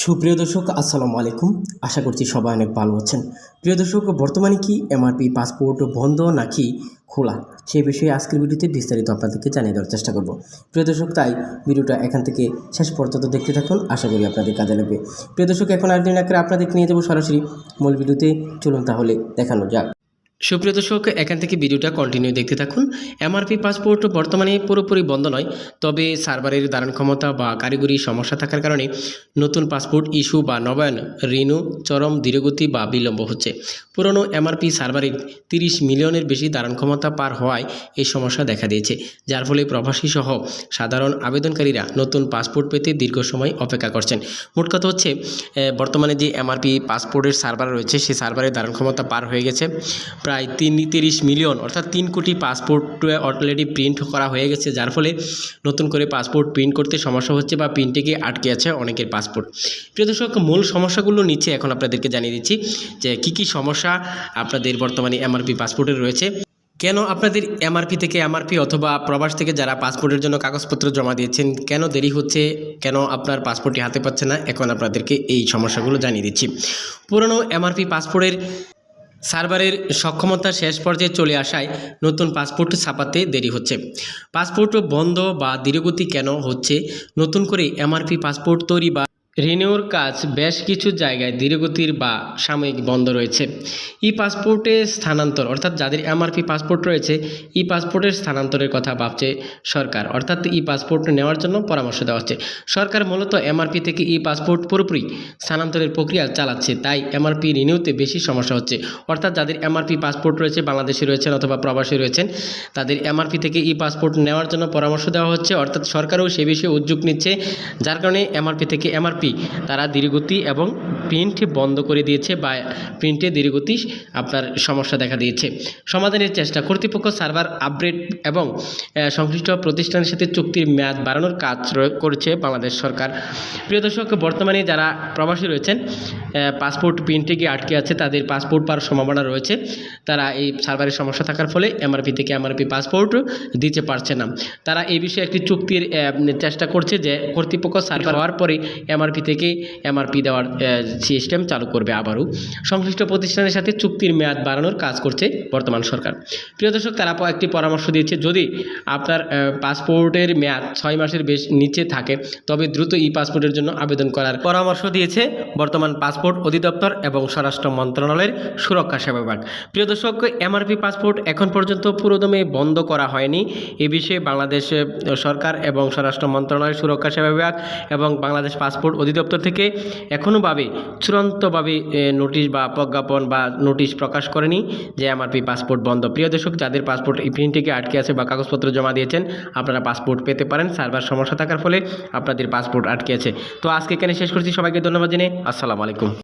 সুপ্রিয় দর্শক আসসালামু আলাইকুম। আশা করছি সবাই অনেক ভালো আছেন। প্রিয় দর্শক, বর্তমানে কি এমআরপি পাসপোর্ট বন্ধ নাকি খোলা, সেই বিষয়ে আজকের ভিডিওতে বিস্তারিত আপনাদেরকে জানিয়ে দেওয়ার চেষ্টা করব। প্রিয় দর্শক, তাই ভিডিওটা এখান থেকে শেষ পর্যন্ত দেখতে থাকুন, আশা করি আপনাদের কাজে লাগবে। প্রিয় দর্শক, এখন আর দিন আগে আপনাদেরকে নিয়ে যাবো সরাসরি মূল ভিডিওতে। চলুন তাহলে দেখানো যাক। সুপ্রিয় দর্শক, এখান থেকে ভিডিওটা কন্টিনিউ দেখতে থাকুন। এমআরপি পাসপোর্ট বর্তমানে পুরোপুরি বন্ধ নয়, তবে সার্ভারের ধারণ ক্ষমতা বা কারিগরি সমস্যা থাকার কারণে নতুন পাসপোর্ট ইস্যু বা নবায়ন রিনিউ চরম ধীরগতি বা বিলম্ব হচ্ছে। পুরনো এমআরপি সার্ভারের 30 মিলিয়নের বেশি ধারণ ক্ষমতা পার হওয়ায় এই সমস্যা দেখা দিয়েছে, যার ফলে প্রবাসী সহ সাধারণ আবেদনকারীরা নতুন পাসপোর্ট পেতে দীর্ঘ সময় অপেক্ষা করছেন। মোট কথা হচ্ছে, বর্তমানে যে এমআরপি পাসপোর্টের সার্ভার রয়েছে, সেই সার্ভারের ধারণ ক্ষমতা পার হয়ে গেছে। প্রায় 30 মিলিয়ন অর্থাৎ 3 কোটি পাসপোর্ট অলরেডি প্রিন্ট করা হয়ে গেছে, যার ফলে নতুন করে পাসপোর্ট প্রিন্ট করতে সমস্যা হচ্ছে বা প্রিন্টে আটকে আছে অনেকের পাসপোর্ট। প্রিয় দর্শক, মূল সমস্যাগুলো নিচে এখন আপনাদেরকে জানিয়ে দিচ্ছি যে কী সমস্যা আপনাদের বর্তমানে এমআরপি পাসপোর্টের রয়েছে, কেন আপনাদের এমআরপি থেকে অথবা প্রবাস থেকে যারা পাসপোর্টের জন্য কাগজপত্র জমা দিয়েছেন কেন দেরি হচ্ছে, কেন আপনার পাসপোর্টটি হাতে পাচ্ছে না, এখন আপনাদেরকে এই সমস্যাগুলো জানিয়ে দিচ্ছি। পুরনো এমআরপি পাসপোর্টের সার্ভারের সক্ষমতা শেষ পর্যায়ে চলে আসায় নতুন পাসপোর্ট ছাপাতে দেরি হচ্ছে। পাসপোর্ট বন্ধ বা ধীরগতি কেন হচ্ছে? নতুন করে এমআরপি পাসপোর্ট তৈরি বা রিনিউর কাজ বেশ কিছু জায়গায় ধীরগতির বা সাময়িক বন্ধ রয়েছে। ই পাসপোর্টে স্থানান্তর, অর্থাৎ যাদের এমআরপি পাসপোর্ট রয়েছে ই পাসপোর্টের স্থানান্তরের কথা ভাবছে সরকার, অর্থাৎ ই পাসপোর্ট নেওয়ার জন্য পরামর্শ দেওয়া হচ্ছে। সরকার মূলত এমআরপি থেকে ই পাসপোর্ট পুরোপুরি স্থানান্তরের প্রক্রিয়া চালাচ্ছে, তাই এমআরপি রিনিউতে বেশি সমস্যা হচ্ছে। অর্থাৎ যাদের এমআরপি পাসপোর্ট রয়েছে, বাংলাদেশে রয়েছেন অথবা প্রবাসী রয়েছেন, তাদের এমআরপি থেকে ই পাসপোর্ট নেওয়ার জন্য পরামর্শ দেওয়া হচ্ছে, অর্থাৎ সরকারও সে বিষয়ে উদ্যোগ নিচ্ছে, যার কারণে এমআরপি থেকে এমআরপি তারা ধীরগতি এবং প্রিন্ট বন্ধ করে দিয়েছে বা প্রিন্টে ধীরগতি আপনার সমস্যা দেখা দিয়েছে। সমাধানের চেষ্টা, কর্তৃপক্ষ সার্ভার আপডেট এবং সংশ্লিষ্ট প্রতিষ্ঠানের সাথে চুক্তির মেয়াদ বাড়ানোর কাজ করছে বাংলাদেশ সরকার। প্রিয় দর্শক, বর্তমানে যারা প্রবাসী রয়েছেন, পাসপোর্ট প্রিন্টে গিয়ে আটকে আছে, তাদের পাসপোর্ট পাওয়ার সম্ভাবনা রয়েছে, তারা এই সার্ভারের সমস্যা থাকার ফলে এমআরপি থেকে এমআরপি পাসপোর্ট দিতে পারছে না। তারা এই বিষয়ে একটি চুক্তির চেষ্টা করছে যে কর্তৃপক্ষ সার্ভার হওয়ার পরে এমআরপি থেকে এমআরপি দেওয়ার সিস্টেম চালু করবে। আবারও সংশ্লিষ্ট প্রতিষ্ঠানের সাথে চুক্তির মেয়াদ বাড়ানোর কাজ করছে বর্তমান সরকার। প্রিয় দর্শক, তারা একটি পরামর্শ দিয়েছে, যদি আপনার পাসপোর্টের মেয়াদ 6 মাসের নিচে থাকে তবে দ্রুত ই পাসপোর্টের জন্য আবেদন করার পরামর্শ দিয়েছে বর্তমান পাসপোর্ট অধিদপ্তর এবং স্বরাষ্ট্র মন্ত্রণালয়ের সুরক্ষা সেবা বিভাগ। প্রিয় দর্শক, এমআরপি পাসপোর্ট এখন পর্যন্ত পুরোদমে বন্ধ করা হয়নি। এ বিষয়ে বাংলাদেশ সরকার এবং স্বরাষ্ট্র মন্ত্রণালয়ের সুরক্ষা সেবা বিভাগ এবং বাংলাদেশ পাসপোর্ট অধিদপ্তর থেকে এখনোভাবে চূড়ান্তভাবে নোটিশ বা প্রজ্ঞাপন বা নোটিশ প্রকাশ করেনি যে এমআরপি পাসপোর্ট বন্ধ। প্রিয় দর্শক, যাদের পাসপোর্ট প্রিন্টে আটকে আছে বা কাগজপত্র জমা দিয়েছেন, আপনারা পাসপোর্ট পেতে পারেন। সার্ভার সমস্যা থাকার ফলে আপনাদের পাসপোর্ট আটকে আছে। তো আজকে এখানে শেষ করছি। সবাইকে ধন্যবাদ জানিয়ে আসসালামু আলাইকুম।